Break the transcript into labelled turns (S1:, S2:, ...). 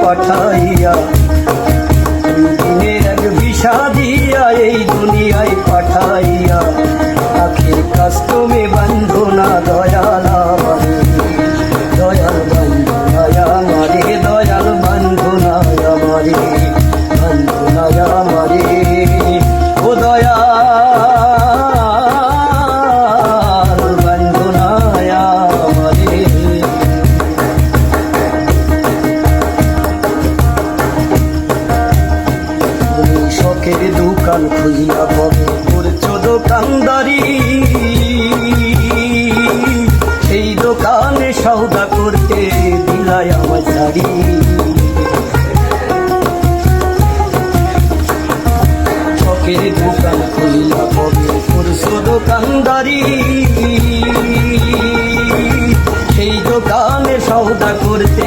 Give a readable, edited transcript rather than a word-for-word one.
S1: পাঠাইয়া, দিনের এক ভিসা দিয়া এই দুনিয়ায় পাঠাইয়া, আখির কাজ তুমি বান্ধো না দয়াল আমারে, দয়াল বান্ধো না আমারে, দয়াল বান্ধো না আমারে, বান্ধো না আমারে ও দয়াল বান্ধো না আমারে। শখের দোকান খুইলা কবে করছো দোকানদারি, সেই দোকানে সওদা করতে দিলাই আমার শাড়ি। শখের দোকান খুইলা কবে করছো দোকানদারি, সেই দোকানে সওদা করতে